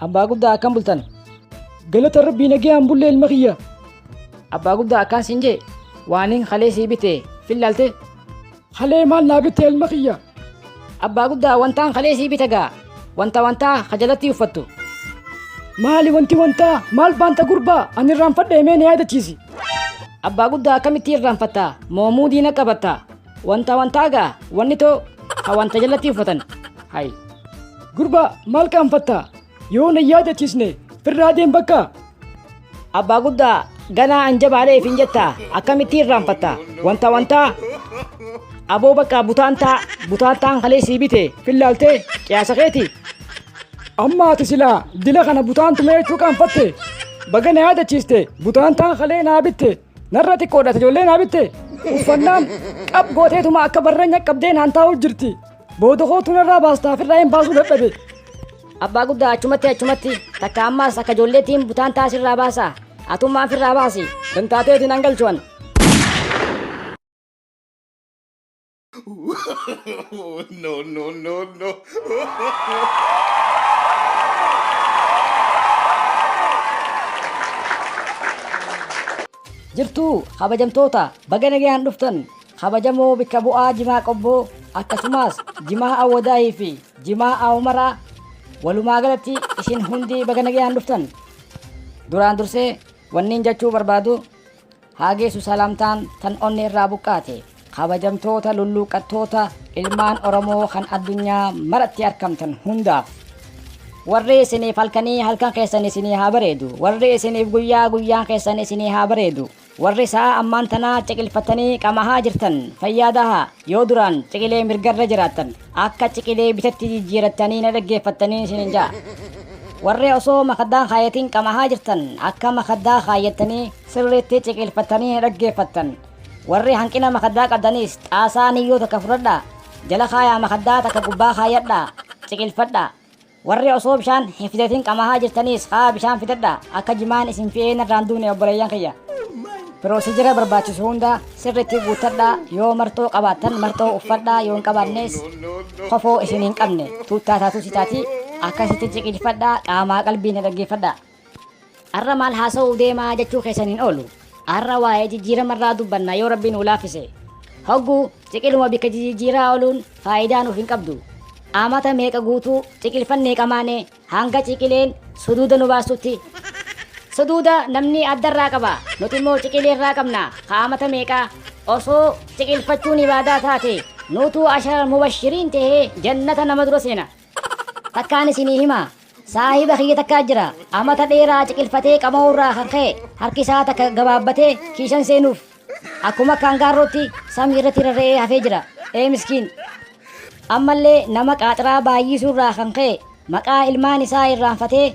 Abbaa guddaa akkam bultan? Galata Rabbii nagayaan bullee ilma kiyya. Abbaa guddaa akkaan siin jee waaniin halee sii bitee filaalte? Halee maal naa bittee ilma kiyya? Abbaa guddaa wantaan halee sii bite gaa wanta kajalatti uffattu. Maali wantaa maal baanta gurbaa ani irraanfadhe mee na yaadachiisi. Abbaa guddaa akkamitti irraanfattaa moomuu diina qabattaa wantaa gaa wanni too ha wanta jalatti uffatan. Hay gurbaa maal qaanfattaa yoo na yaadachiisne firraa deem bakka. Abbaa guddaa ganaa anjabaalee fin jettaa akkamitti irraanfattaa wantaa aboo bakka butaantaan halee sii bite filaaltee qiyaasa keeti. Amma ati silaa dila kana butaantume jechuu qaanfatte baga na yaadachiiste butaantaan halee naa bitte narra xiqqoodhate ijoollee naa bitte uffannaan qab gooteetuma akka barreenya qabdee naan taa'u jirti booda kootu narraa baastaa firraa hin baasuu dadhabe. Abbaa guddaa achumatti takka ammaas akka ijoolleetiin butaantaa sirraa baasaa atummaan firraa baasi dantaateetiin hangalchuan. No. Jirtuu kabajamtoota baga nagayaan dhuftan kabajamoo bikka bu'aa jimaa qobboo akkasumas jimaa awwadaayii fi jimaa awmaraa walumaa galatti isin hundi baga nagayaan dhuftan. Duraan dursee wanniin jechuu barbaadu haa geessu salaamtaan tan onni irraa buqqaate kabajamtoota lulluuqqattoota ilmaan Oromoo kan addunyaa maratti argamtan hundaaf. Warri isiniif halkan keessan isinii haa bareedu. Warri isiniif guyyaan keessan isinii haa bareedu. Warri sa'a ammaan tanaa ciqilfatanii qamahaa jirtan fayyaadahaa yoo duraan ciqilee mirgarra jiraattan akka ciqilee bitatti jijjiirattanii na dhaggeeffattanii isinin ja'a. Warri osoo makaddaa kaayatiin qamahaa jirtan akka makaddaa kaayattanii sirriitti ciqilfatanii na dhaggeeffattan. Warri hanqina makaddaa qabdanis xaasaa niyyoo takka fudhadhaa jala kaayaa makaddaa takka gubbaa kaayadhaa ciqilfadhaa. Warri osoo bishaan hin fidatiin qamahaa jirtanis haa bishaan fidadhaa akka jimaan isin fe'ee narraan duune obboleeyyan kiyya. Piroosijira barbaachisu hunda sirriitti guuttadhaa yoo martoo qabaattan martoo uffadhaa yoo hin qabaannes kofoo isin hin qabne tuuttaa taatu sitaatii akkasitti ciqilfadhaa qaamaa qalbii na dhaggeeffadhaa. Arra maal haasa'uu deemaa jechuu keessan hin oolu. Arra waa'ee jijjiiramarraa dubbanna yoo rabbiin nu laaffise. Hogguu ciqiluma bikka jijjiiraa ooluun faayidaa nuuf hin qabdu. Amata meeqa guutuu ciqilfannee qamaane hanga ciqileen suduuda nu baastutti. Suduuda namni addarraa qaba nuti immoo ciqileerraa qabna amata meeqa osoo ciqilfachuun ibaadaa taate nutu ashara mubashiriin tahee jannata nama dura seena. Takkaan isinii hima saahiba kiyya takkaa jira amata dheeraa ciqilfatee qamaurraa kan ka'e harki isaa takka gabaabbatee kiishan seenuuf akkuma kaangaarrootti samii irratti rarra'ee hafee jira. Miskiin ammallee nama qaaxiraa baay'isuurraa kan ka'e maqaa ilmaan isaa irraanfatee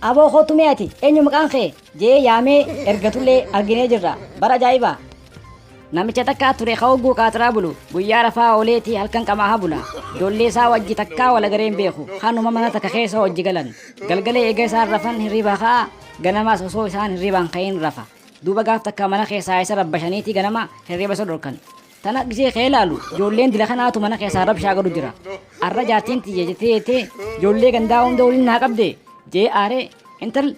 aboo kootumee ati eenyu maqaan kee jee yaamee ergatullee arginee jirra bara ajaa'ibaa. Namicha takkaa ture hogguu qaaxiraa bulu guyyaa rafaa ooleetii halkan qamahaa bula ijoollee isaa wajji takkaa walagareen beeku kanuma mana takka keessa wajji galan galgalee eega isaan rafan hirriba ka'a ganamaas osoo isaan hirribaan ka'in rafa duuba gaaf takka mana keessaa isa rabbashaniitii ganama hirriba isa dhorkan. Tana gisee kee ilaalu ijoolleen dila kanaatu mana keessaa rabshaa godhu jira. Arra jaartiin tiyye jettee ijoollee gandaa hunda waliin naa qabde jee aaree intal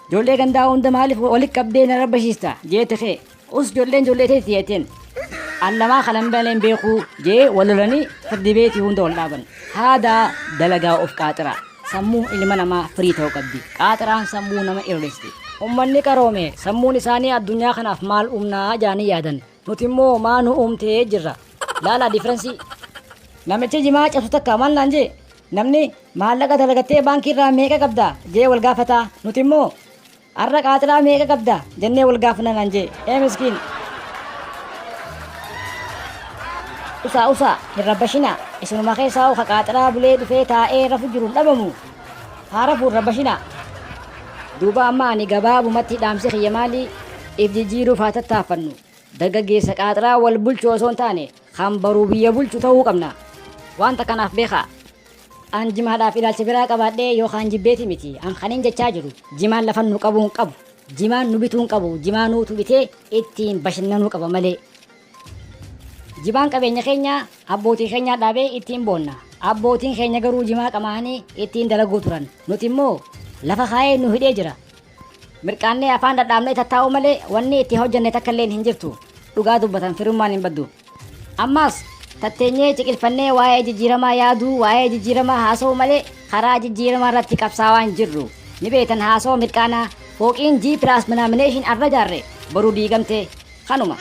ijoollee gandaa hunda maaliif walitti qabdee na rabbashiista jee tekee us ijoolleen teetii tiyyeeteen allamaa kalan baleen beekuu jee walolanii firdi beetii hunda wal dhaaban. Haadaa dalagaa of qaaxira sammuu ilma namaa firii ta'uu qabdi. Qaaxiraan sammuu nama irreesti. Ummanni qaroome sammuun isaanii addunyaa kanaaf maal uumnaa jaanii yaadan. Nuti immoo maanu uumtee jirra. Laala differensii. Namichi jimaa cabsu takka maal naan jee namni maallaqa dalagattee baankii irraa meeqa qabda jee wal gaafataa nuti immoo arra qaaxiraa meeqa qabda jennee wal gaafna naan jee miskiin. Usaa hin rabbashina isinuma keessaa ka qaaxiraa bulee dhufee taa'ee rafu jiru hin dhabamu haa rafuun rabbashina. Duuba amma ani gabaabumatti dhaamsi kiyya maalii if jijjiiruuf haa tattaaffannu. Dargaggeessa qaaxiraa wal bulchu osoo hin taane kan baruu biyya bulchu ta'uu qabna. Wanta kanaaf beekaa. An jimaadhaaf ilaalcha biraa qabaadhee yookaan jibbeeti miti. An kaniin jechaa jiru jimaan lafan nu qabuu hin qabu. Jimaan nu bituu hin qabu. Jimaa nuutu bitee ittiin bashannanuu qaba malee. Jimaan qabeenya keenya abbootii keenya dhaabee ittiin boonna. Abbootiin keenya garuu jimaa qamaanii ittiin dalaguu turan. Nuti immoo lafa kaayee nu hidhee jira. Mirqaannee afaan dhadhaabnee tattaa'u malee wanni itti hojjenne takka illee hin jirtu. Dhugaa dubbatan firummaan hin baddu. Ammas tatteenyee ciqilfannee waa'ee jijjiiramaa yaaduu waa'ee jijjiiramaa haasa'u malee karaa jijjiiramaa irratti qabsaawaa hin jirru. Ni beektan haasa'u mirqaanaa fooqiin G+ minaamination arra jaarre boruu diigamte kanuma.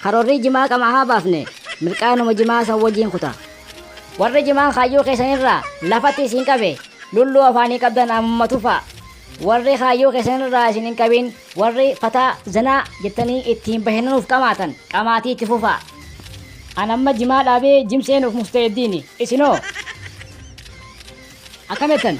Karoorri jimaa qama haa baafne mirqaanuma jimaa san wajjiin kuta. Warri jimaan kaayyoo keessanirraa lafatti isin qabe lulluu afaanii qabdan amma tufa. Warri kaayyoo keessanirraa isin hin qabin warri fataa zanaa jettanii ittiin bahinnuuf qamaatan qamaatii itti fufa. An amma jimaa dhaabee jimseenuuf musta'eddiini isinoo akkamittan